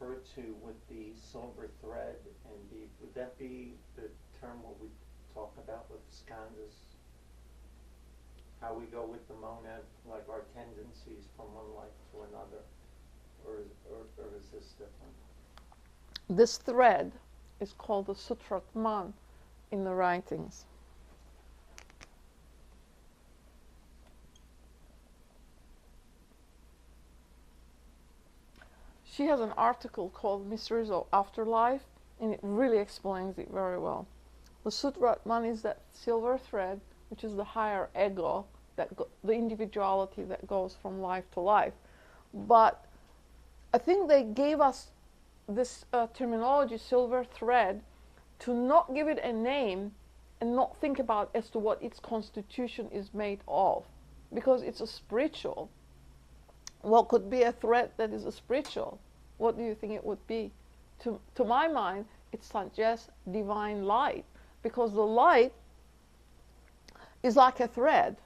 referred to with the silver thread, and would that be the term what we talk about with skandhas? How we go with the monad, like our tendencies from one life to another, or is this different? This thread is called the Sutratman in the writings. She has an article called Mysteries of Afterlife, and it really explains it very well. The Sutratman is that silver thread, which is the higher ego, the individuality that goes from life to life. But I think they gave us this terminology, silver thread, to not give it a name and not think about as to what its constitution is made of, because it's a spiritual. What could be a thread that is a spiritual? What do you think it would be? To my mind, it suggests divine light, because the light is like a thread,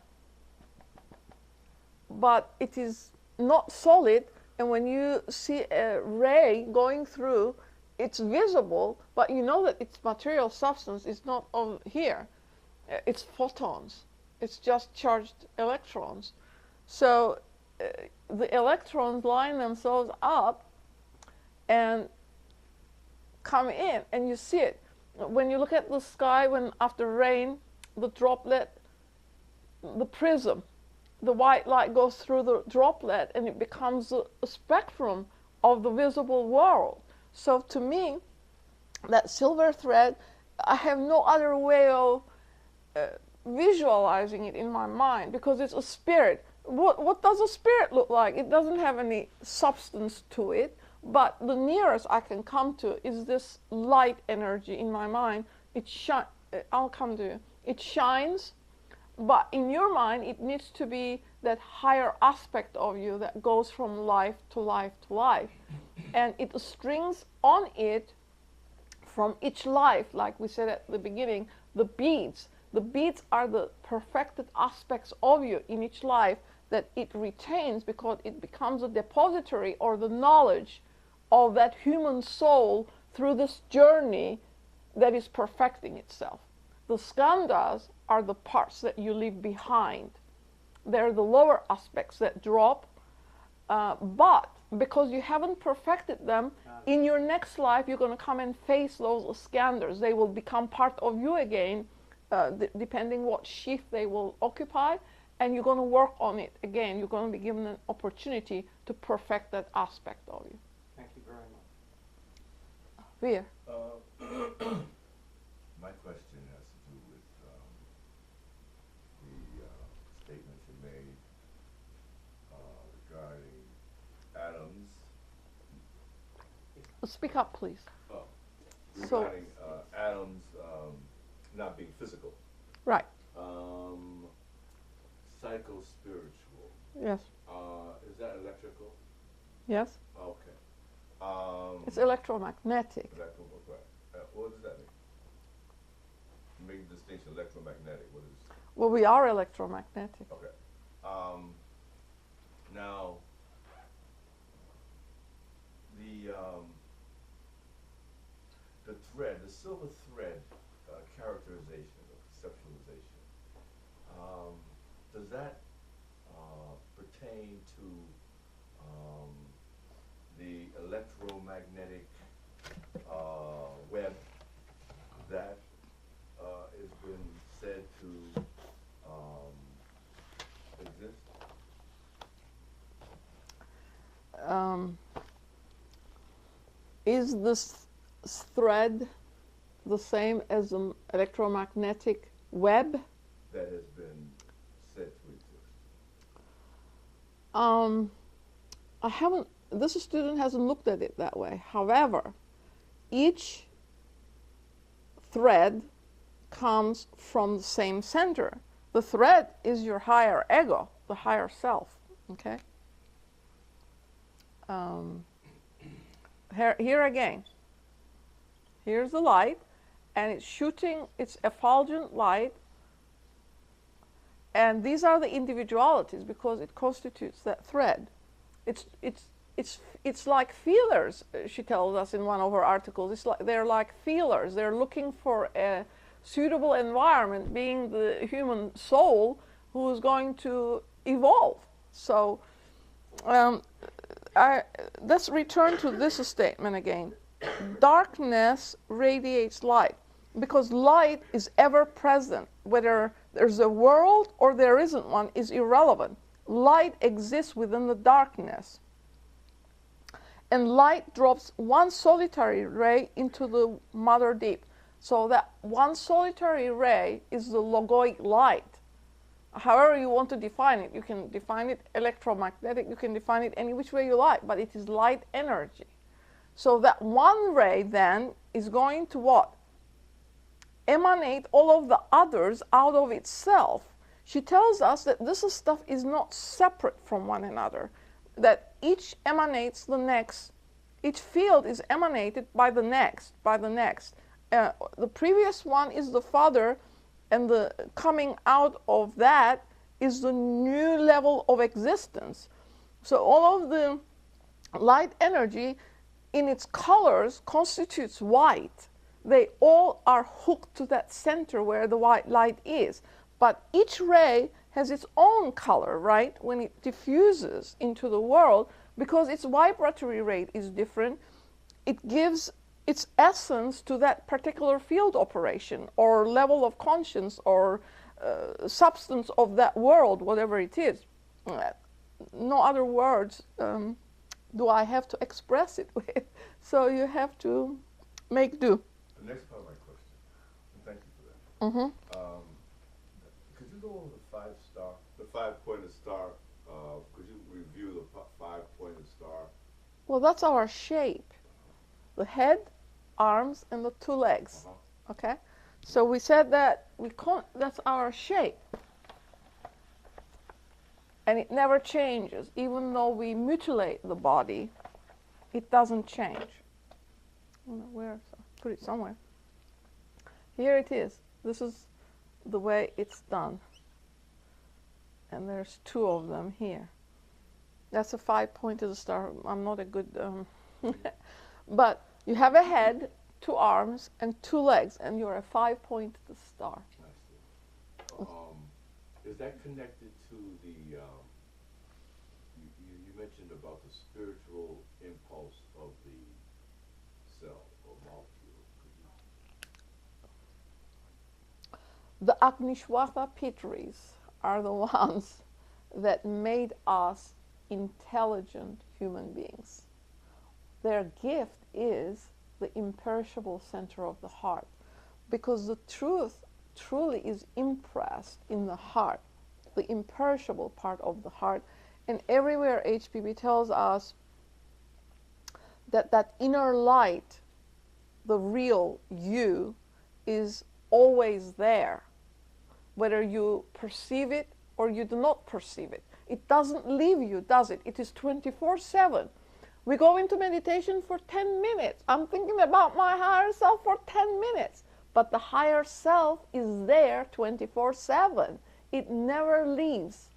but it is not solid, and when you see a ray going through, it's visible, but you know that its material substance is not over here. It's photons. It's just charged electrons. So the electrons line themselves up and come in, and you see it. When you look at the sky, when after rain, the droplet, the prism, the white light goes through the droplet, and it becomes a spectrum of the visible world. So to me, that silver thread, I have no other way of visualizing it in my mind, because it's a spirit. What does a spirit look like? It doesn't have any substance to it, but the nearest I can come to is this light energy in my mind. I'll come to you. It shines, but in your mind, it needs to be that higher aspect of you that goes from life to life to life. And it strings on it from each life, like we said at the beginning, the beads. The beads are the perfected aspects of you in each life that it retains, because it becomes a depository or the knowledge of that human soul through this journey that is perfecting itself. The skandhas are the parts that you leave behind. They're the lower aspects that drop, but because you haven't perfected them, in your next life you're going to come and face those skandhas. They will become part of you again, depending what shift they will occupy, and you're going to work on it again. You're going to be given an opportunity to perfect that aspect of you. Thank you very much. Veer. My question has to do with the statements you made regarding atoms. Speak up, please. Regarding atoms not being physical. Right. Psycho-spiritual. Yes. Is that electrical? Yes. Okay. It's electromagnetic. What does that mean? Make the distinction, electromagnetic. What is? Well, we are electromagnetic. Okay. Now, the thread, the silver thread characterization or conceptualization, does that pertain to the electromagnetic web that has been said to exist? Is this thread the same as an electromagnetic web? That has been said to exist. I haven't, this student hasn't looked at it that way. However, each thread comes from the same center. The thread is your higher ego, the higher self, okay? Here again, here's the light, and it's shooting, it's effulgent light, and these are the individualities because it constitutes that thread. It's it's like feelers. She tells us in one of her articles. It's like they're like feelers. They're looking for a suitable environment, being the human soul who is going to evolve. So let's return to this statement again. Darkness radiates light, because light is ever present. Whether there's a world or there isn't one is irrelevant. Light exists within the darkness. And light drops one solitary ray into the mother deep. So that one solitary ray is the logoic light. However you want to define it, you can define it electromagnetic, you can define it any which way you like, but it is light energy. So that one ray then is going to what? Emanate all of the others out of itself. She tells us that this stuff is not separate from one another, that each emanates the next. Each field is emanated by the next, by the next. The previous one is the father, and the coming out of that is the new level of existence. So all of the light energy in its colors constitutes white. They all are hooked to that center where the white light is. But each ray has its own color, right? When it diffuses into the world, because its vibratory rate is different, it gives its essence to that particular field operation or level of conscience or substance of that world, whatever it is. No other words do I have to express it with. So you have to make do. The next part of my question, and thank you for that. Could you go over the 5-pointed star? Could you review the 5-pointed star? Well, that's our shape. The head, arms, and the 2 legs. Okay? So we said that that's our shape. And it never changes. Even though we mutilate the body, it doesn't change. I don't know where, so put it somewhere. Here it is. This is the way it's done. And there's 2 of them here. That's a 5-pointed star. I'm not a good... but you have a head, 2 arms, and 2 legs, and you're a 5-pointed star. I see. Is that connected to the... you mentioned about the spiritual impulse of the cell or molecule. The Agnishwatha Pitris are the ones that made us intelligent human beings. Their gift is the imperishable center of the heart, because the truth truly is impressed in the heart, the imperishable part of the heart. And everywhere HPB tells us that that inner light, the real you, is always there, whether you perceive it or you do not perceive it. It doesn't leave you, does it? It is 24/7. We go into meditation for 10 minutes. I'm thinking about my higher self for 10 minutes. But the higher self is there 24/7. It never leaves,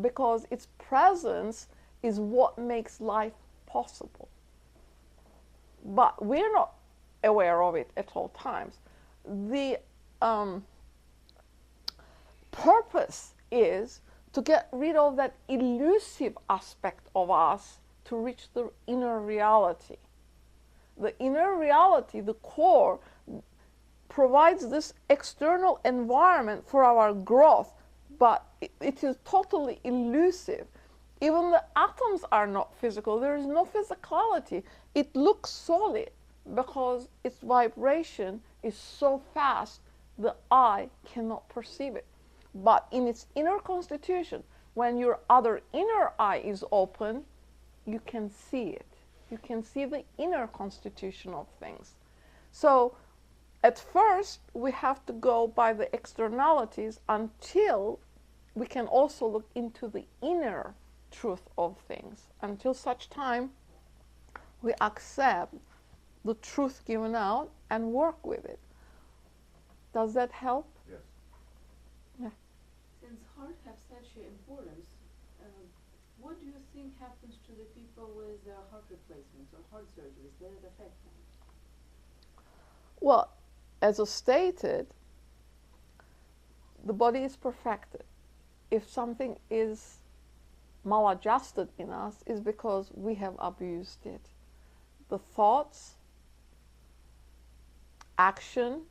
because its presence is what makes life possible. But we're not aware of it at all times. The purpose is to get rid of that elusive aspect of us to reach the inner reality. The inner reality, the core, provides this external environment for our growth, but it is totally elusive. Even the atoms are not physical. There is no physicality. It looks solid because its vibration is so fast the eye cannot perceive it. But in its inner constitution, when your other inner eye is open, you can see it. You can see the inner constitution of things. So at first, we have to go by the externalities until we can also look into the inner truth of things, until such time we accept the truth given out and work with it. Does that help? Yes. Yeah. Since heart have such an importance, what do you think think happens to the people with heart replacements or heart surgeries? Does it affect them? Well, as I stated, the body is perfected. If something is maladjusted in us, is because we have abused it. The thoughts, action,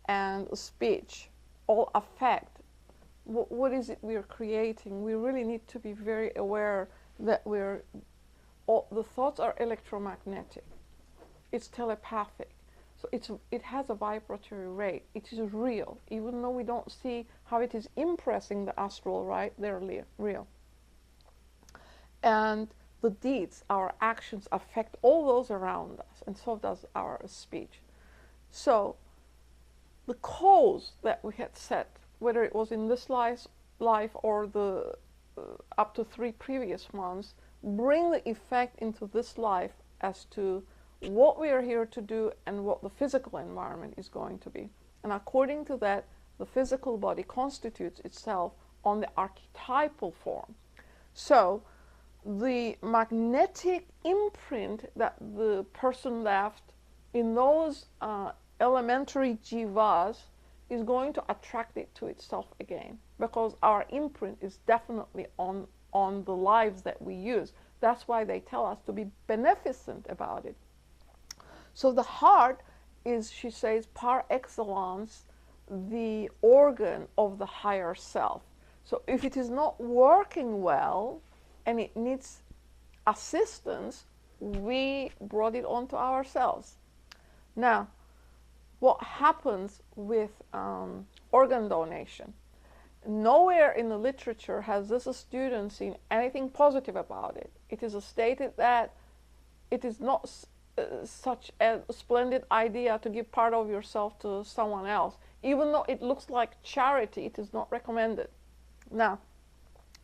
and speech all affect what is it we're creating. We really need to be very aware that the thoughts are electromagnetic. It's telepathic. So it has a vibratory rate. It is real. Even though we don't see how it is impressing the astral, right? They're real. And the deeds, our actions, affect all those around us, and so does our speech. So the cause that we had set, whether it was in this life or the up to 3 previous ones, bring the effect into this life as to what we are here to do and what the physical environment is going to be. And according to that, the physical body constitutes itself on the archetypal form. So the magnetic imprint that the person left in those elementary jivas is going to attract it to itself again, because our imprint is definitely on the lives that we use. That's why they tell us to be beneficent about it. So the heart is, she says, par excellence, the organ of the higher self. So if it is not working well and it needs assistance, we brought it onto ourselves. Now, what happens with organ donation? Nowhere in the literature has this student seen anything positive about it. It is stated that it is not such a splendid idea to give part of yourself to someone else. Even though it looks like charity, it is not recommended. Now,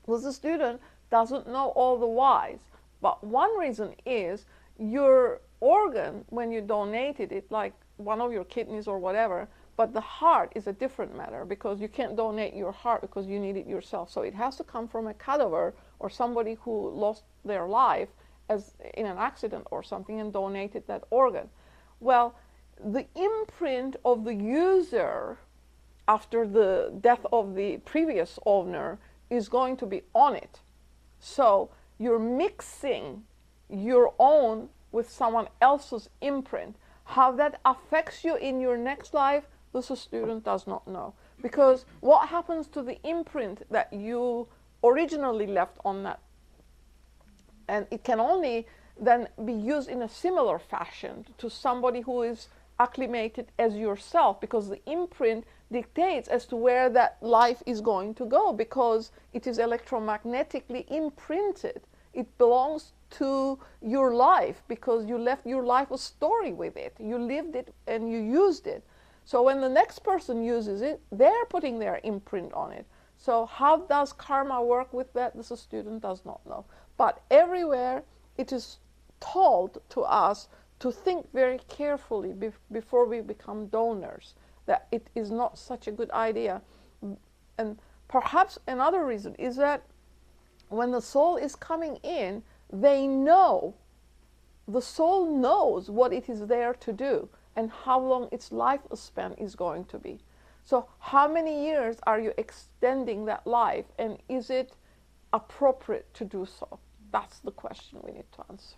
the student doesn't know all the whys, but one reason is your organ, when you donated it, like one of your kidneys or whatever, but the heart is a different matter, because you can't donate your heart because you need it yourself. So it has to come from a cadaver or somebody who lost their life as in an accident or something and donated that organ. Well, the imprint of the user after the death of the previous owner is going to be on it. So you're mixing your own with someone else's imprint. How that affects you in your next life, this student does not know. Because what happens to the imprint that you originally left on that? And it can only then be used in a similar fashion to somebody who is acclimated as yourself, because the imprint dictates as to where that life is going to go, because it is electromagnetically imprinted. It belongs to your life because you left your life a story with it. You lived it and you used it. So when the next person uses it, they're putting their imprint on it. So how does karma work with that? This student does not know. But everywhere it is told to us to think very carefully before we become donors, that it is not such a good idea. And perhaps another reason is that when the soul is coming in, they know, the soul knows what it is there to do and how long its lifespan is going to be. So how many years are you extending that life, and is it appropriate to do so? That's the question we need to answer.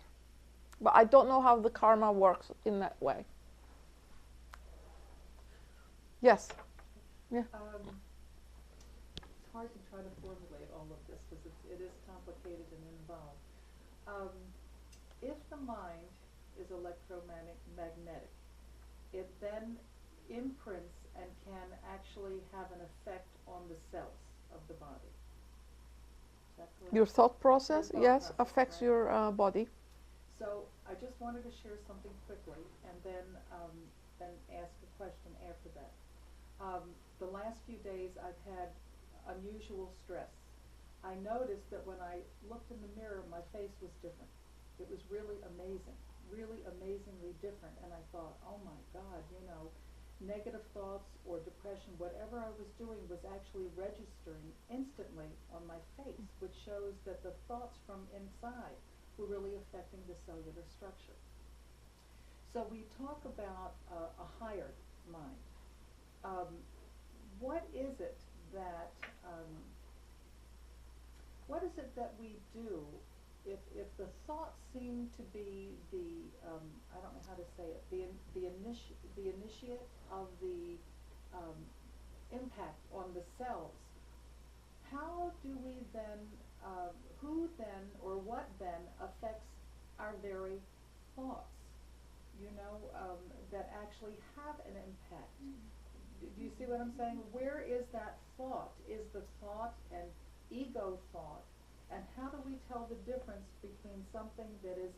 But I don't know how the karma works in that way. Yes? Yeah. It's hard to try to formulate all of this because it is complicated and involved. If the mind is electromagnetic, it then imprints and can actually have an effect on the cells of the body. Is that correct? Your thought process, Your thought yes, process, affects right? your body. So I just wanted to share something quickly and then ask a question after that. The last few days I've had unusual stress. I noticed that when I looked in the mirror, my face was different. It was really amazing, really amazingly different. And I thought, oh my God, you know. negative thoughts or depression, whatever I was doing was actually registering instantly on my face, which shows that the thoughts from inside were really affecting the cellular structure. So we talk about a higher mind. What is it that we do if the thoughts seem to be the I don't know how to say it, the initiate of the impact on the cells? How do we then who then or what then affects our very thoughts, that actually have an impact? Do you see what I'm saying? Where is that thought? Is the thought an ego thought? And how do we tell the difference between something that is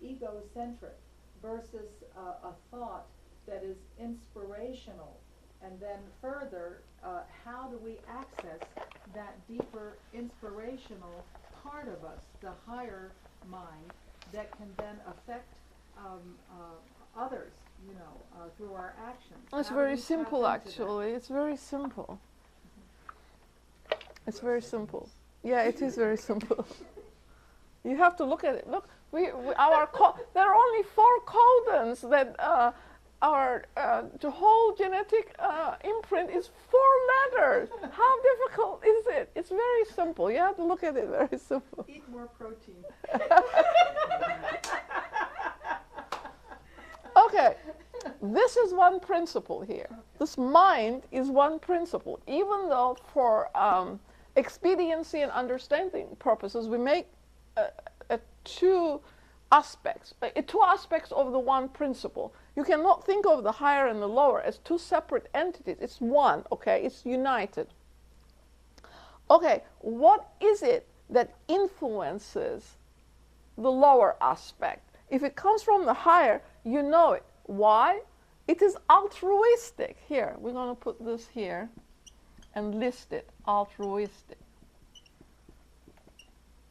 egocentric versus a thought that is inspirational? And then further, how do we access that deeper inspirational part of us, the higher mind, that can then affect others, through our actions? It's very simple, actually. It's very simple. It's very simple. Yeah, it is very simple. You have to look at it. Look, there are only 4 codons that the whole genetic imprint is 4 letters. How difficult is it? It's very simple. You have to look at it very simple. Eat more protein. Okay, this is one principle here. This mind is one principle. Even though for expediency and understanding purposes, we make two aspects of the one principle. You cannot think of the higher and the lower as 2 separate entities. It's one, okay? It's united. Okay, what is it that influences the lower aspect? If it comes from the higher, you know it. Why? It is altruistic. Here, we're going to put this here and list it. Altruistic.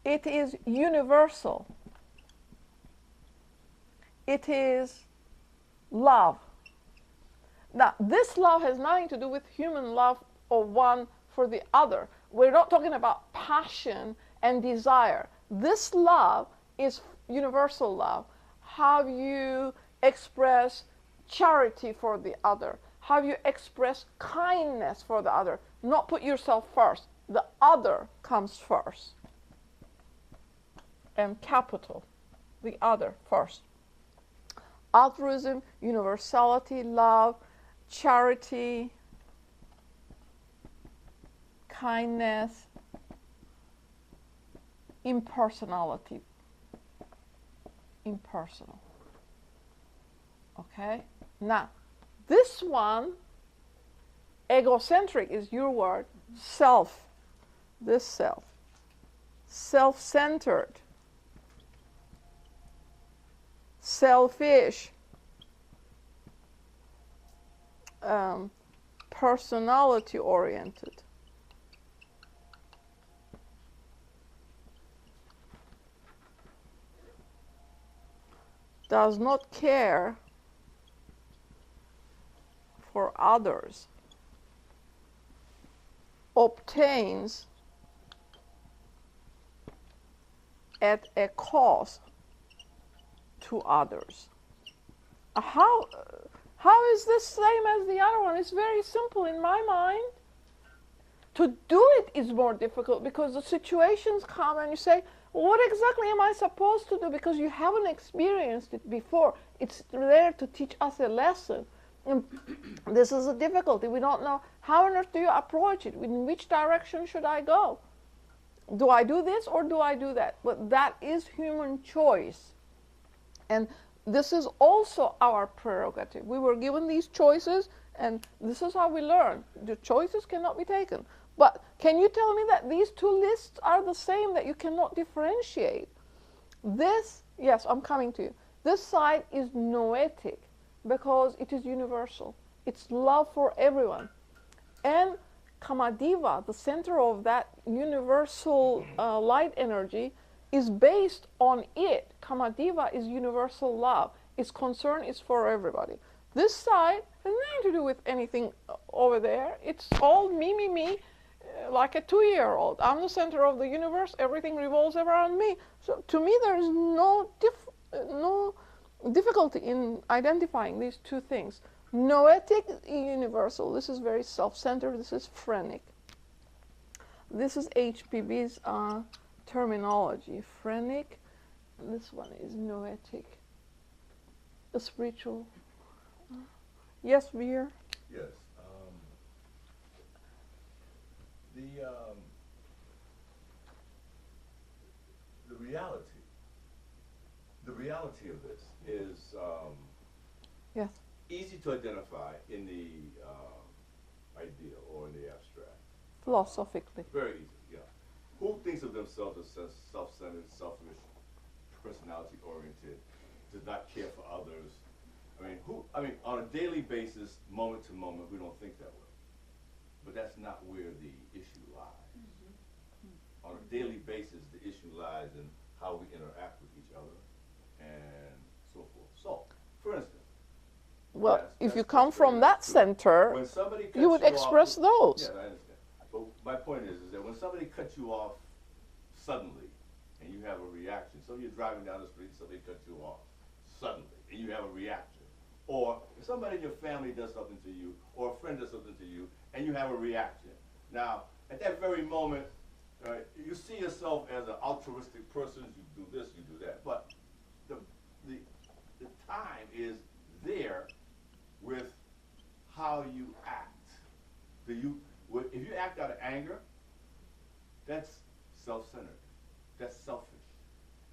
It is universal. It is love. Now, this love has nothing to do with human love or one for the other. We're not talking about passion and desire. This love is universal love. How you express charity for the other. How you express kindness for the other. Not put yourself first. The other comes first. And capital, the other first. Altruism, universality, love, charity, kindness, impersonality. Impersonal. Okay? Now, this one, egocentric is your word, self. This self. Self-centered. Selfish. Personality-oriented. Does not care for others. Obtains at a cost to others. How is this same as the other one? It's very simple in my mind. To do it is more difficult because the situations come and you say, what exactly am I supposed to do? Because you haven't experienced it before. It's there to teach us a lesson. And this is a difficulty. We don't know how on earth do you approach it. In which direction should I go? Do I do this or do I do that? But that is human choice. And this is also our prerogative. We were given these choices, and this is how we learn. The choices cannot be taken. But can you tell me that these 2 lists are the same, that you cannot differentiate? This, yes, I'm coming to you. This side is noetic because it is universal. It's love for everyone. And Kamadeva, the center of that universal light energy, is based on it. Kamadeva is universal love. Its concern is for everybody. This side has nothing to do with anything over there. It's all me, me, me, like a 2-year-old. I'm the center of the universe. Everything revolves around me. So to me, there is no difficulty in identifying these two things. Noetic, universal. This is very self-centered. This is phrenic. This is HPB's terminology. Phrenic. This one is noetic. A spiritual. Yes, Veer? Yes. The reality of this is Yes. easy to identify in the ideal or in the abstract. Philosophically. Very easy, yeah. Who thinks of themselves as self-centered, selfish, personality-oriented, does not care for others? I mean, on a daily basis, moment to moment, we don't think that way. But that's not where the issue lies. On a daily basis, the issue lies in how we interact with each other and so forth. So, for instance, Well, yes, if you come from that true. center, When somebody cuts you would off- express those. Yeah, I understand. But my point is that when somebody cuts you off suddenly and you have a reaction, so you're driving down the street and somebody cuts you off suddenly and you have a reaction. Or if somebody in your family does something to you or a friend does something to you and you have a reaction. Now, at that very moment, you see yourself as an altruistic person, you do this, you do that. But the time is there with how you act. If you act out of anger, that's self-centered. That's selfish.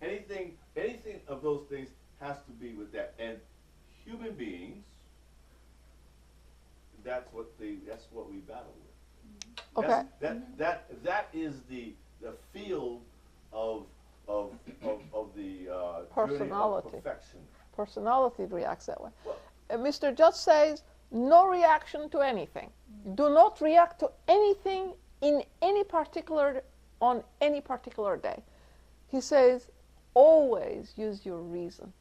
Anything of those things has to be with that. And human beings, that's what we battle with. Okay. That is the field of the Personality. journey of perfection. Personality reacts that way. Well, Mr. Judge says no reaction to anything. Do not react to anything on any particular day. He says always use your reason.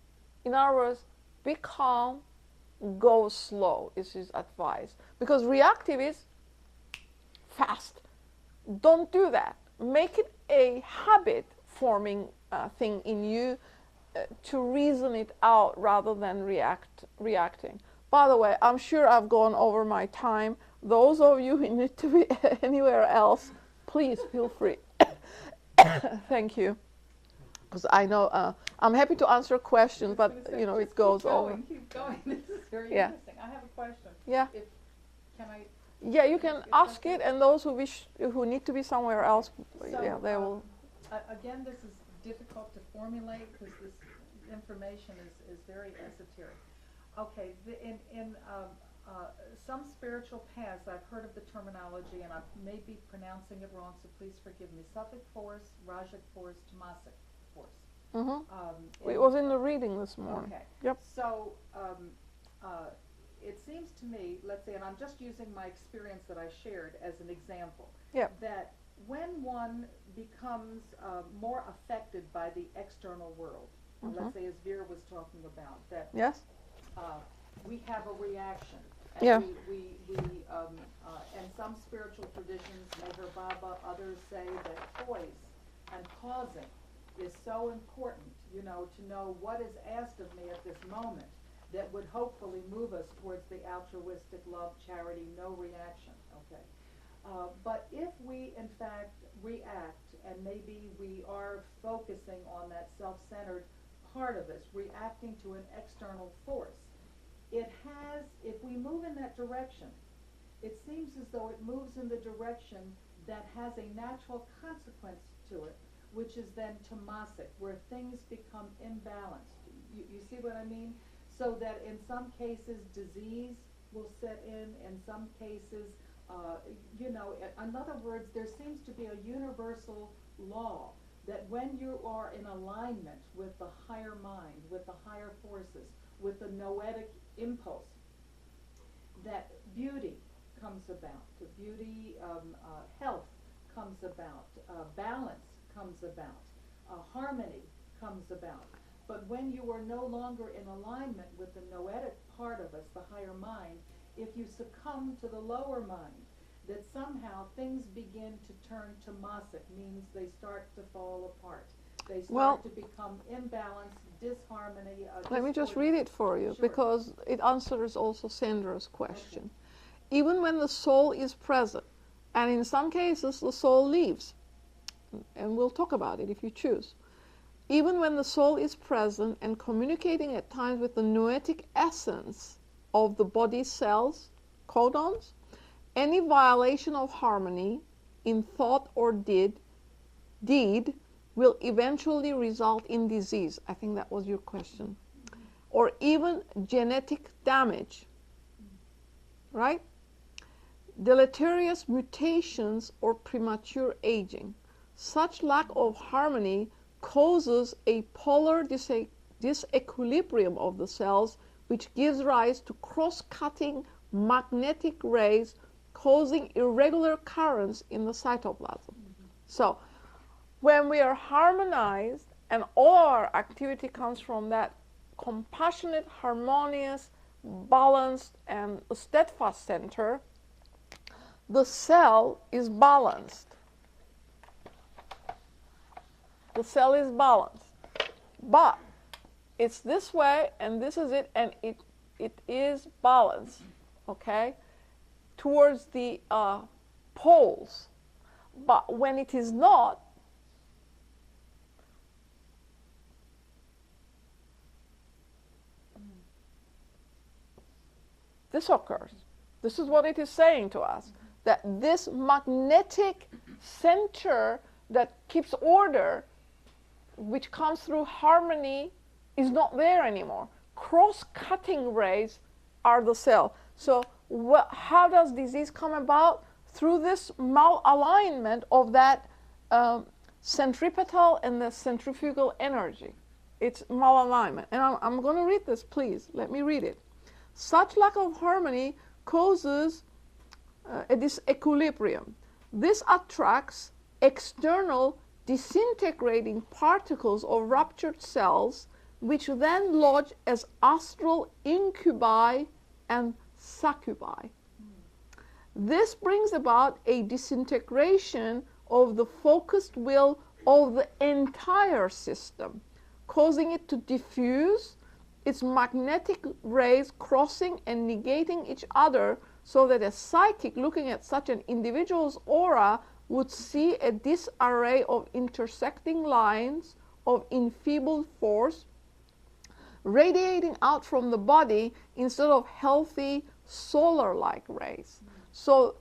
In other words, be calm, go slow is his advice. Because reactive is fast. Don't do that. Make it a habit forming thing in you to reason it out rather than reacting. By the way, I'm sure I've gone over my time. Those of you who need to be anywhere else, please feel free. Thank you. Because I know I'm happy to answer questions, but you know it goes over. Keep going. This is very Yeah. interesting. I have a question. Yeah. Can I? Yeah, you can ask it, and those who need to be somewhere else, yeah, they will. Again, this is difficult to formulate because this information is very esoteric. Okay, in some spiritual paths, I've heard of the terminology, and I may be pronouncing it wrong, so please forgive me. Sattvic force, Rajic force, Tamasic force. It was in the reading this morning. Okay. Yep. So it seems to me, let's say, and I'm just using my experience that I shared as an example, Yep. that when one becomes more affected by the external world, let's say as Vera was talking about, that Yes. we have a reaction. And Yeah. And some spiritual traditions, Meher Baba, others say that poise and pausing is so important, you know, to know what is asked of me at this moment that would hopefully move us towards the altruistic love, charity, no reaction, okay? But if we, in fact, react, and maybe we are focusing on that self-centered part of us, reacting to an external force, if we move in that direction, it seems as though it moves in the direction that has a natural consequence to it, which is then tamasic, where things become imbalanced. You see what I mean? So that in some cases disease will set in some cases, you know, in other words, there seems to be a universal law that when you are in alignment with the higher mind, with the higher forces, with the noetic impulse, that beauty comes about, the beauty, health comes about, balance comes about, harmony comes about. But when you are no longer in alignment with the noetic part of us, the higher mind, if you succumb to the lower mind, that somehow things begin to turn tamasic, means they start to fall apart. They start to become imbalanced, disharmony. Let me just read it for you, Sure. because it answers also Sandra's question. Even when the soul is present, and in some cases the soul leaves, and we'll talk about it if you choose. Even when the soul is present and communicating at times with the noetic essence of the body cells, codons, any violation of harmony in thought or deed will eventually result in disease. I think that was your question. Or even genetic damage, right? Deleterious mutations or premature aging. Such lack of harmony causes a polar disequilibrium of the cells, which gives rise to cross-cutting magnetic rays, causing irregular currents in the cytoplasm. So, when we are harmonized, and all our activity comes from that compassionate, harmonious, balanced, and steadfast center, the cell is balanced. The cell is balanced. But it's this way, and this is it, and it is balanced, okay, towards the poles. But when it is not, this occurs. This is what it is saying to us, that this magnetic center that keeps order, which comes through harmony, is not there anymore. Cross-cutting rays are the cell. So how does disease come about? Through this malalignment of that centripetal and the centrifugal energy. It's malalignment. And I'm going to read this, please. Let me read it. Such lack of harmony causes a disequilibrium. This attracts external disintegrating particles of ruptured cells, which then lodge as astral incubi and succubi. This brings about a disintegration of the focused will of the entire system, causing it to diffuse, its magnetic rays crossing and negating each other, so that a psychic looking at such an individual's aura would see a disarray of intersecting lines of enfeebled force radiating out from the body instead of healthy solar-like rays. So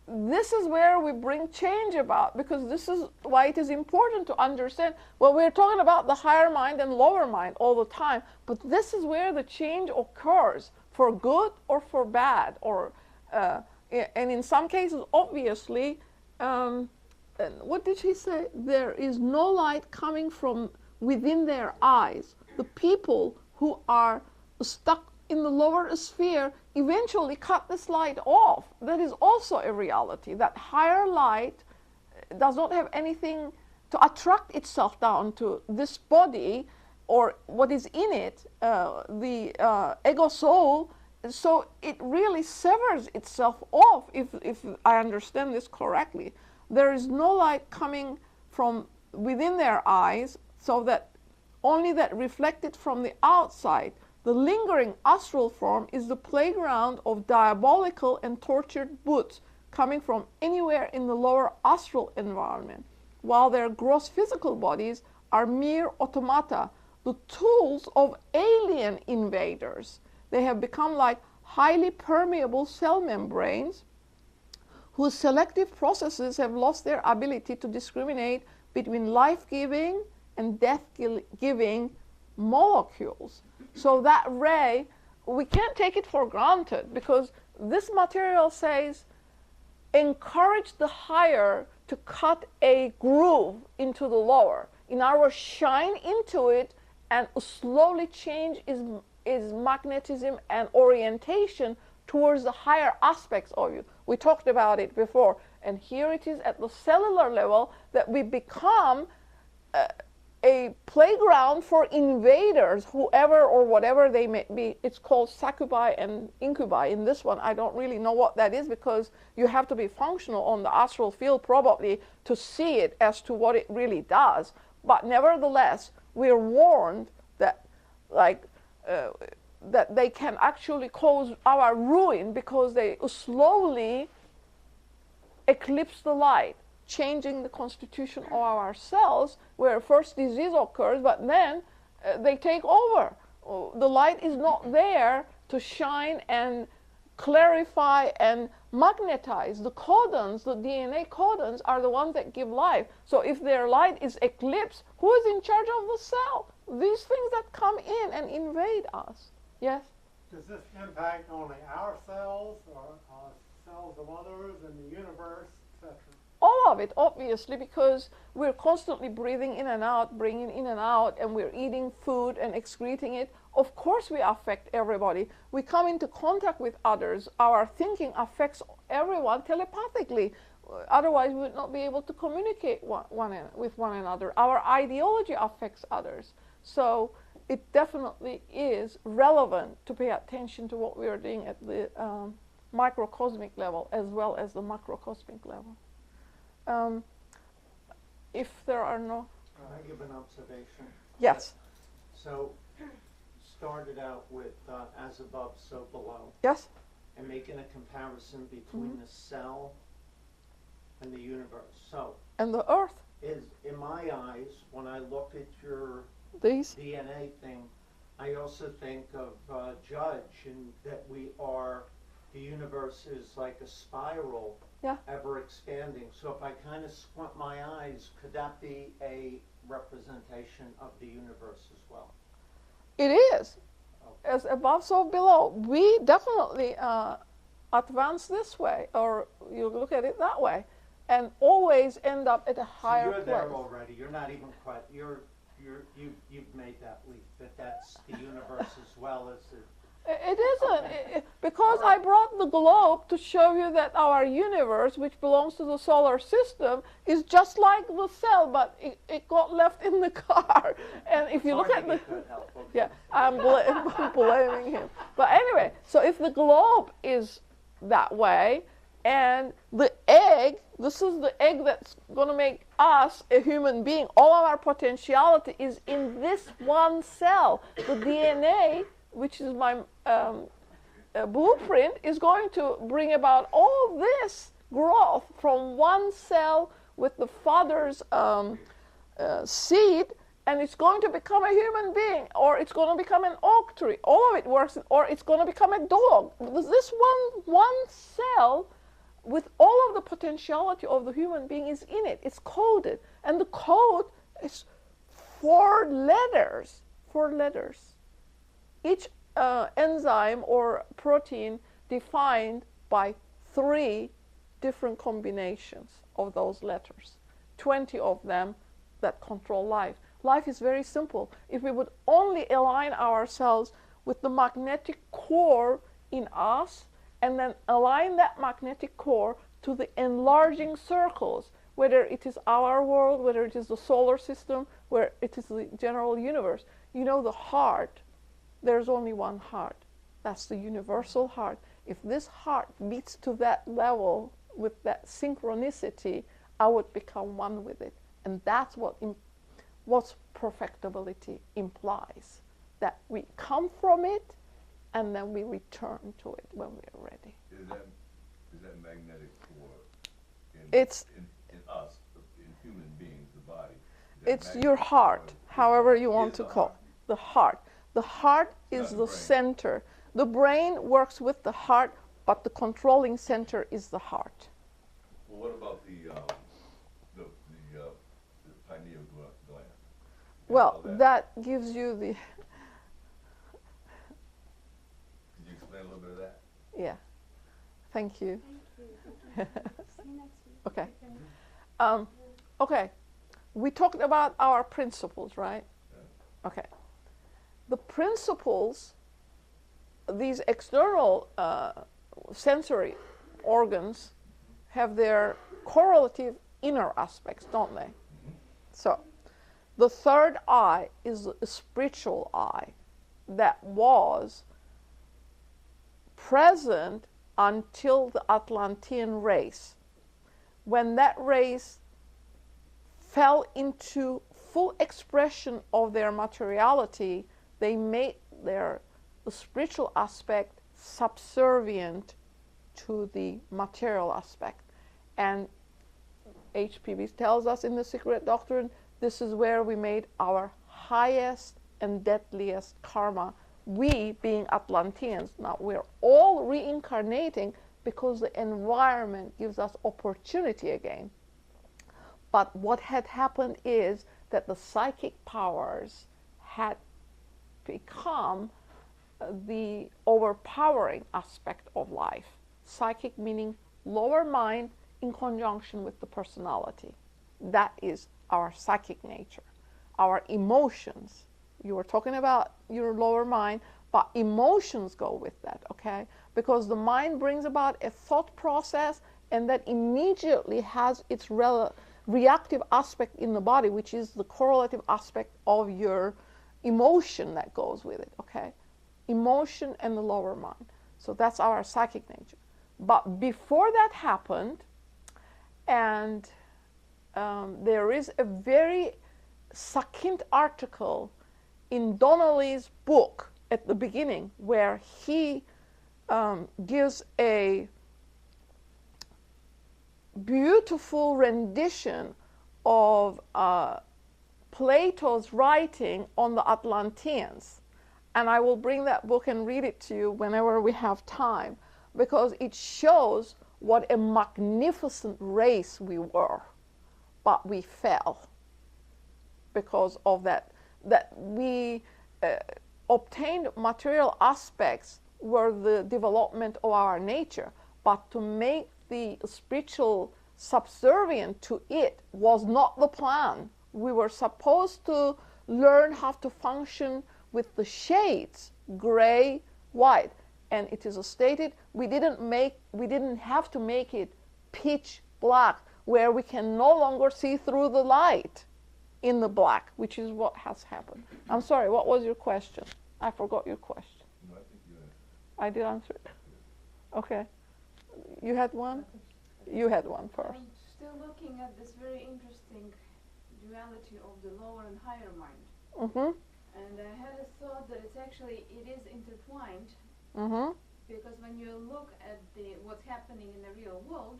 this is where we bring change about, because this is why it is important to understand. Well, we're talking about the higher mind and lower mind all the time, but this is where the change occurs, for good or for bad, or and in some cases, obviously, what did she say? There is no light coming from within their eyes. The people who are stuck in the lower sphere eventually cut this light off. That is also a reality. That higher light does not have anything to attract itself down to this body or what is in it, the ego soul. So it really severs itself off, if I understand this correctly. There is no light coming from within their eyes, so that only that reflected from the outside. The lingering astral form is the playground of diabolical and tortured boots coming from anywhere in the lower astral environment, while their gross physical bodies are mere automata, the tools of alien invaders. They have become like highly permeable cell membranes whose selective processes have lost their ability to discriminate between life-giving and death-giving molecules. So that ray, we can't take it for granted, because this material says, encourage the higher to cut a groove into the lower. In other words, shine into it and slowly change is magnetism and orientation towards the higher aspects of you. We talked about it before, and here it is at the cellular level that we become a playground for invaders, whoever or whatever they may be. It's called succubi and incubi. In this one, I don't really know what that is, because you have to be functional on the astral field probably to see it as to what it really does. But nevertheless, we're warned that, that they can actually cause our ruin, because they slowly eclipse the light, changing the constitution of our cells, where first disease occurs, but then they take over. The light is not there to shine and clarify and magnetize. The codons, the DNA codons, are the ones that give life. So if their light is eclipsed, who is in charge of the cell? These things that come in and invade us. Yes? Does this impact only our cells, or cells of others in the universe, etc.? All of it, obviously, because we're constantly breathing in and out, bringing in and out, and we're eating food and excreting it. Of course we affect everybody. We come into contact with others. Our thinking affects everyone telepathically. Otherwise, we would not be able to communicate with one another. Our ideology affects others. So it definitely is relevant to pay attention to what we are doing at the microcosmic level as well as the macrocosmic level. If there are no... Can I give an observation? Yes. So, started out with as above, so below. Yes. And making a comparison between the cell and the universe. So, And the earth. is in my eyes, when I look at your These. DNA thing, I also think of Judge, and that we are, the universe is like a spiral, Yeah. ever expanding. So if I kind of squint my eyes, could that be a representation of the universe as well? It is. As above, so below. We definitely advance this way, or you look at it that way, and always end up at a higher So you're there place. already. You're not even quite. You've made that leap. That's the universe as well as the. It isn't, because I brought the globe to show you that our universe, which belongs to the solar system, is just like the cell, but it got left in the car. And if you look at the... Yeah, I'm blaming him. But anyway, so if the globe is that way, and the egg, this is the egg that's going to make us a human being, all of our potentiality is in this one cell. The DNA, which is my blueprint, is going to bring about all this growth from one cell with the father's seed, and it's going to become a human being, or it's going to become an oak tree. All of it works, or it's going to become a dog. This one cell with all of the potentiality of the human being is in it. It's coded, and the code is 4 letters. 4 letters. Each enzyme or protein defined by 3 different combinations of those letters. 20 of them that control life. Life is very simple. If we would only align ourselves with the magnetic core in us, and then align that magnetic core to the enlarging circles, whether it is our world, whether it is the solar system, where it is the general universe. You know, the heart, there's only one heart. That's the universal heart. If this heart beats to that level with that synchronicity, I would become one with it. And that's what perfectibility implies, that we come from it and then we return to it when we're ready. Is that magnetic core in It's in us, in human beings, the body? It's your heart, however you want to call it. The heart. The heart is the brain. center. The brain works with the heart, but the controlling center is the heart. Well, what about the pineal gland? Well, that gives you the... Could you explain a little bit of that? Yeah. Thank you. Thank you. See you next week. Okay. Okay. We talked about our principles, right? Yeah. Okay. The principles, these external sensory organs have their correlative inner aspects, don't they? So, The third eye is a spiritual eye that was present until the Atlantean race. When that race fell into full expression of their materiality, they made the spiritual aspect subservient to the material aspect. And HPB tells us in the Secret Doctrine, this is where we made our highest and deadliest karma. We being Atlanteans. Now we're all reincarnating because the environment gives us opportunity again. But what had happened is that the psychic powers had become the overpowering aspect of life. Psychic meaning lower mind in conjunction with the personality. That is our psychic nature. Our emotions. You were talking about your lower mind, but emotions go with that, okay? Because the mind brings about a thought process, and that immediately has its reactive aspect in the body, which is the correlative aspect of your emotion that goes with it, okay? Emotion and the lower mind. So that's our psychic nature. But before that happened, and there is a very succinct article in Donnelly's book at the beginning where he gives a beautiful rendition of Plato's writing on the Atlanteans. And I will bring that book and read it to you whenever we have time, because it shows what a magnificent race we were, but we fell because of that we obtained material aspects were the development of our nature, but to make the spiritual subservient to it was not the plan. We were supposed to learn how to function with the shades, gray, white, and it is stated we didn't have to make it pitch black where we can no longer see through the light in the black, which is what has happened. I'm sorry, what was your question? I forgot your question. No, I think you answered. I did answer it? Okay. You had one? You had one first. I'm still looking at this very interesting duality of the lower and higher mind. Mm-hmm. And I had a thought that it is intertwined, Mm-hmm. because when you look at what's happening in the real world,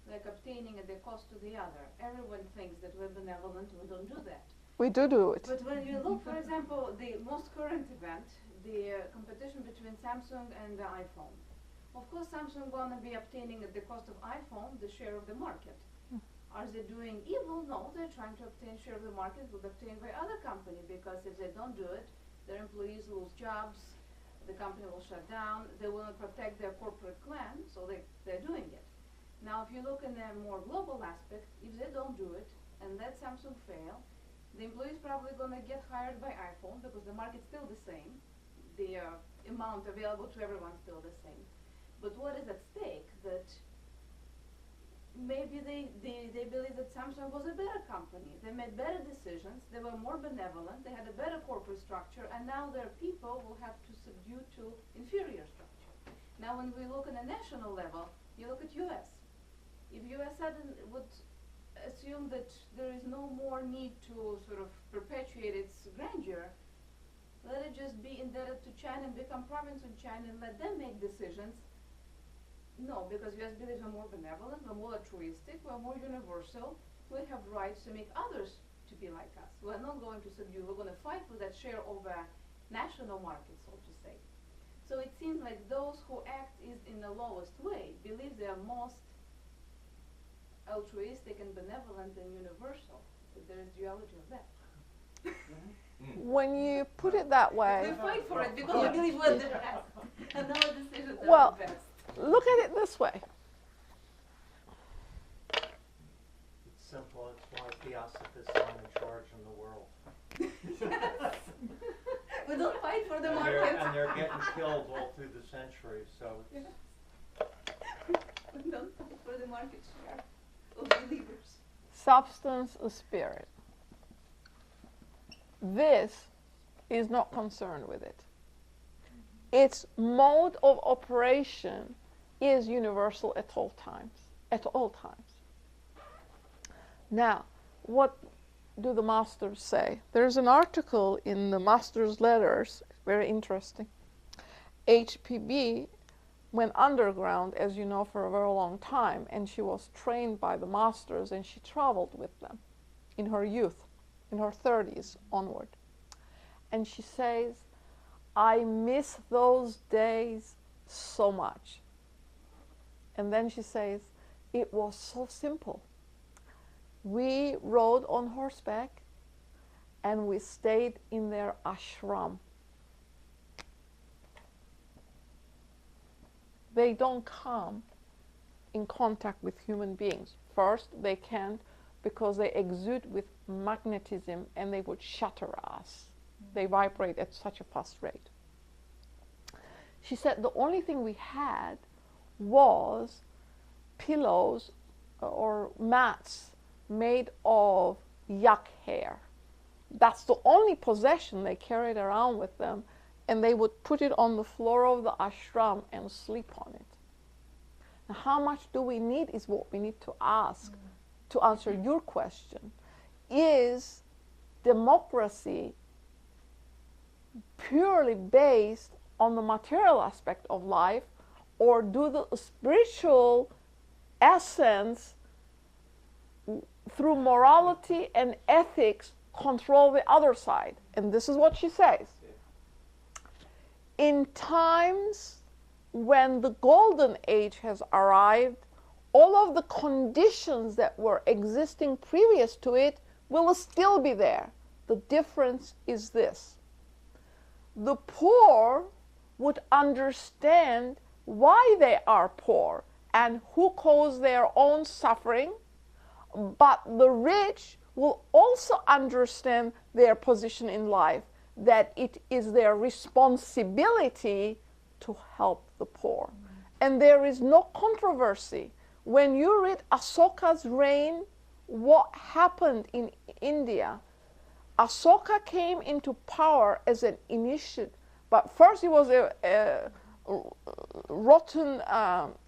like obtaining at the cost of the other, everyone thinks that we're benevolent, we don't do that. We do it. But when you look, for example, the most current event, the competition between Samsung and the iPhone. Of course, Samsung gonna be obtaining at the cost of iPhone the share of the market. Are they doing evil? No, they're trying to obtain share of the market will be obtained by other company, because if they don't do it, their employees lose jobs, the company will shut down, they will protect their corporate clan, so they're doing it. Now, if you look in a more global aspect, if they don't do it and let Samsung fail, the employees probably gonna get hired by iPhone because the market's still the same, the amount available to everyone still the same. But what is at stake? That maybe they believe that Samsung was a better company. They made better decisions. They were more benevolent. They had a better corporate structure, and now their people will have to subdue to inferior structure. Now, when we look on a national level, you look at U.S. If U.S. would assume that there is no more need to sort of perpetuate its grandeur, let it just be indebted to China and become province of China and let them make decisions. No, because U.S. believes we're more benevolent, we're more altruistic, we're more universal, we have rights to make others to be like us. We're not going to subdue, we're going to fight for that share of a national market, so to say. So it seems like those who act in the lowest way believe they are most altruistic and benevolent and universal, but there is duality of that. When you put it that way, We fight for it because we believe we're the best, and our decisions are Well, the best. look at it this way. It's simple, it's why Theosophists aren't in charge in the world. We don't fight for the And market. they're getting killed all through the centuries, so it's, We don't fight for the market share of believers. Substance, a spirit. This is not concerned with it. Its mode of operation is universal at all times. At all times. Now, what do the masters say? There's an article in the master's letters, very interesting. HPB went underground, as you know, for a very long time, and she was trained by the masters, and she traveled with them in her youth, in her 30s onward. And she says, I miss those days so much. And then she says, it was so simple. We rode on horseback and we stayed in their ashram. They don't come in contact with human beings. First, they can't because they exude with magnetism and they would shatter us. They vibrate at such a fast rate. She said the only thing we had was pillows or mats made of yak hair. That's the only possession they carried around with them, and they would put it on the floor of the ashram and sleep on it. Now, how much do we need is what we need to ask to answer your question. Is democracy purely based on the material aspect of life, or do the spiritual essence through morality and ethics control the other side? And this is what she says. In times when the golden age has arrived, all of the conditions that were existing previous to it will still be there. The difference is this. The poor would understand why they are poor and who caused their own suffering, but the rich will also understand their position in life, that it is their responsibility to help the poor. And there is no controversy. When you read Asoka's reign, what happened in India? Asoka came into power as an initiate, but first he was a rotten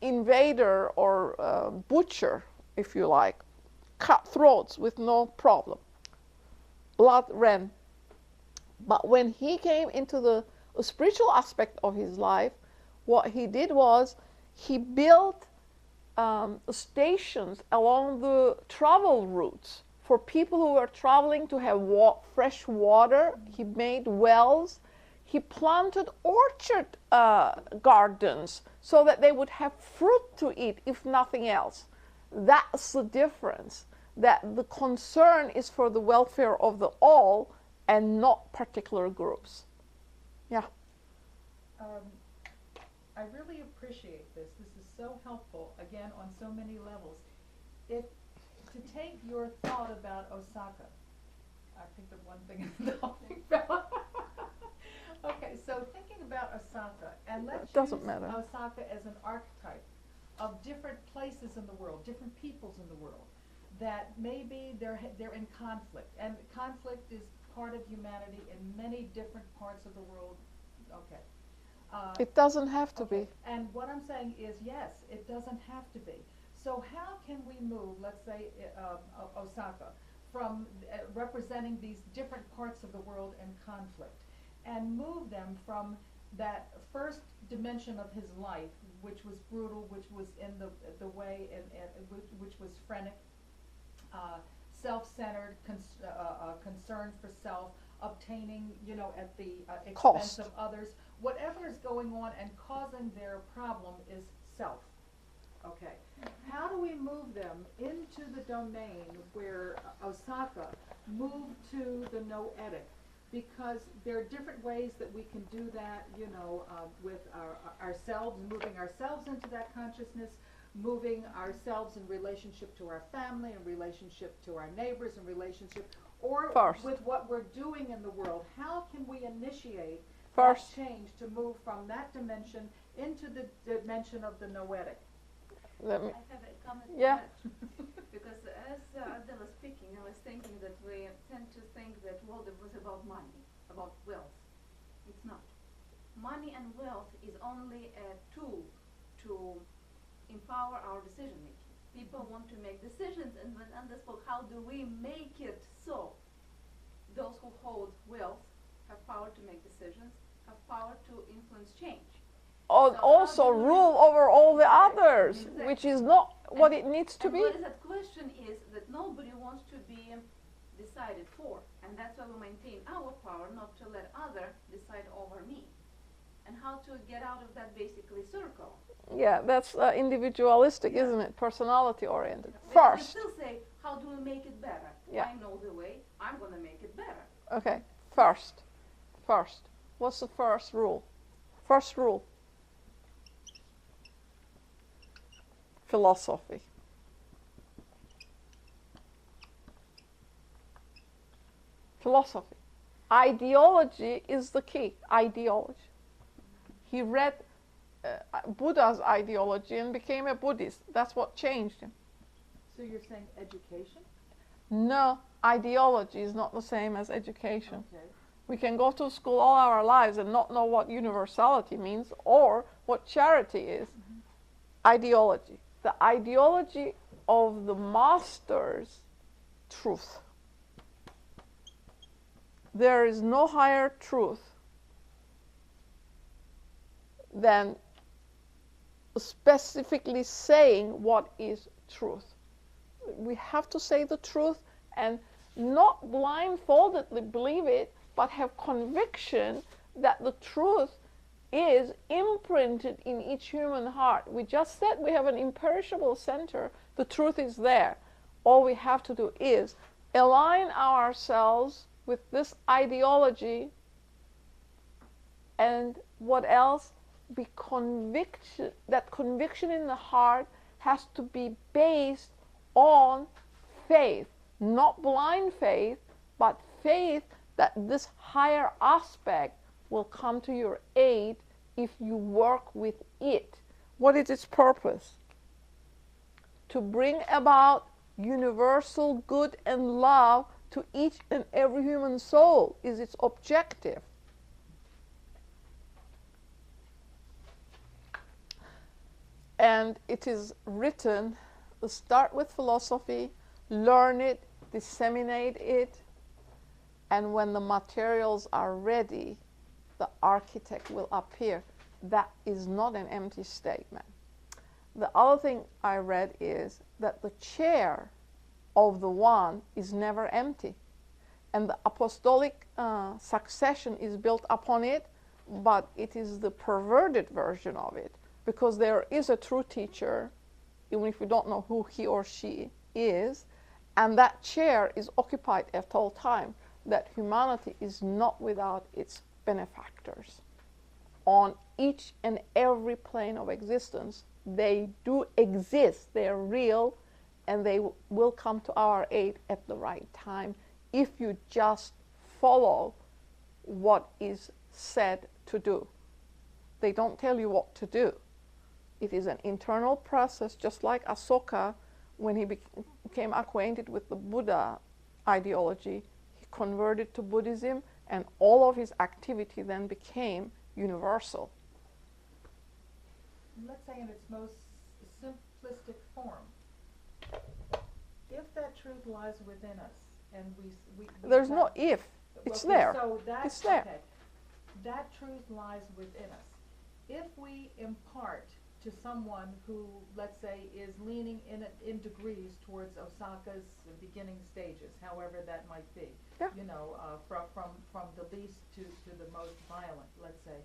invader or butcher, if you like, cut throats with no problem. Blood ran. But when he came into the spiritual aspect of his life, what he did was he built stations along the travel routes for people who were traveling to have fresh water. He made wells. He planted orchard gardens so that they would have fruit to eat, if nothing else. That's the difference, that the concern is for the welfare of the all and not particular groups. Yeah. I really appreciate this. This is so helpful, again, on so many levels. To take your thought about Osaka, I picked up one thing and the whole thing fell. Okay, so thinking about Osaka, and let's use Osaka as an archetype of different places in the world, different peoples in the world, that maybe they're in conflict, and conflict is part of humanity in many different parts of the world. Okay. It doesn't have to be. And what I'm saying is, yes, it doesn't have to be. So how can we move, let's say, Osaka, from representing these different parts of the world in conflict, and move them from that first dimension of his life, which was brutal, which was in the way, which was frenetic, self-centered, concern for self, obtaining, at the expense of others. Whatever is going on and causing their problem is self. Okay. How do we move them into the domain where Osaka moved to the noetic? Because there are different ways that we can do that, with ourselves, moving ourselves into that consciousness, moving ourselves in relationship to our family, in relationship to our neighbors, in relationship, or with what we're doing in the world. How can we initiate that change to move from that dimension into the dimension of the noetic? Let me, I have a comment. on Yeah. that. Because as Adele was speaking, I was thinking that we tend to think that world was about money, about wealth. It's not. Money and wealth is only a tool to empower our decision making. People want to make decisions, and when Anders spoke, how do we make it so those who hold wealth have power to make decisions, have power to influence change? So how also do we- rule over all the Exactly, others, exactly. which is not what And- it needs to and be. what is that question is that nobody wants to be decided for, and that's why we maintain our power, not to let other decide over me. And how to get out of that basically circle. Yeah, that's individualistic, Yeah. isn't it? Personality oriented. We First, still say, how do we make it better? Yeah. I know the way, I'm going to make it better. okay, first. What's the first rule? First rule. Philosophy. Philosophy. Ideology is the key. Ideology. He read Buddha's ideology and became a Buddhist. That's what changed him. So you're saying education? No, ideology is not the same as education. Okay. We can go to school all our lives and not know what universality means or what charity is. Ideology. The ideology of the master's truth. There is no higher truth than specifically saying what is truth. We have to say the truth and not blindfoldedly believe it, but have conviction that the truth is imprinted in each human heart. We just said we have an imperishable center. The truth is there. All we have to do is align ourselves with this ideology, and what else? Be conviction. That conviction in the heart has to be based on faith, not blind faith, but faith that this higher aspect will come to your aid if you work with it. What is its purpose? To bring about universal good and love to each and every human soul is its objective. And it is written, start with philosophy, learn it, disseminate it, and when the materials are ready, the architect will appear. That is not an empty statement. The other thing I read is that the chair of the one is never empty. And the apostolic succession is built upon it, but it is the perverted version of it. Because there is a true teacher, even if we don't know who he or she is, and that chair is occupied at all time, that humanity is not without its benefactors. On each and every plane of existence, they do exist, they're real, and they will come to our aid at the right time if you just follow what is said to do. They don't tell you what to do. It is an internal process, just like Asoka, when he became acquainted with the Buddha ideology, he converted to Buddhism, and all of his activity then became universal. Let's say in its most simplistic form, if that truth lies within us, and we There's no have- if, it's okay, there. So that, It's there. Okay, that truth lies within us. If we impart to someone who, let's say, is leaning in degrees towards Osaka's beginning stages, however that might be, Yeah. you know, from the least to the most violent, let's say,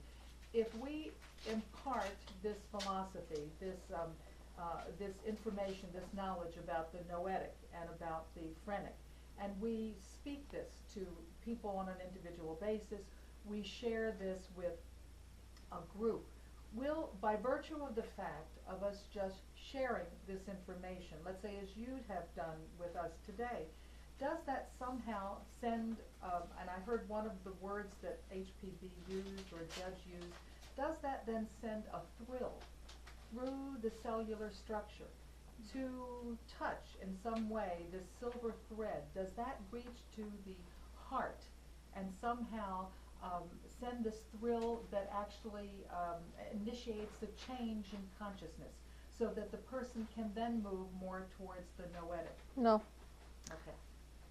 if we impart this philosophy, this information, this knowledge about the noetic and about the phrenic, and we speak this to people on an individual basis, we share this with a group, will, by virtue of the fact of us just sharing this information, let's say as you have done with us today, does that somehow send, and I heard one of the words that HPB used or Judge used, does that then send a thrill through the cellular structure to touch in some way this silver thread, does that reach to the heart and somehow send this thrill that actually initiates a change in consciousness so that the person can then move more towards the noetic? No. Okay.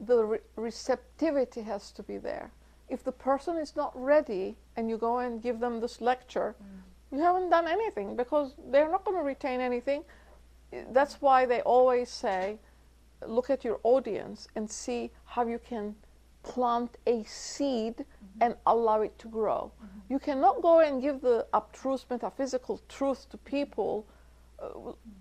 The receptivity has to be there. If the person is not ready and you go and give them this lecture, you haven't done anything, because they're not going to retain anything. That's why they always say, look at your audience and see how you can plant a seed and allow it to grow. You cannot go and give the abstruse metaphysical truth to people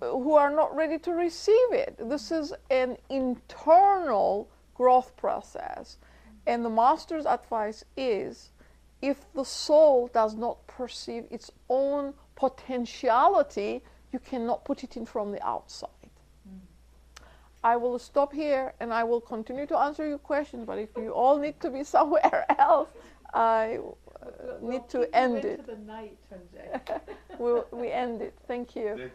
who are not ready to receive it. This is an internal growth process. And the master's advice is, if the soul does not perceive its own potentiality, you cannot put it in from the outside. I will stop here and I will continue to answer your questions, but if you all need to be somewhere else, I need to end it. Into the night, Tunde. We end it. Thank you.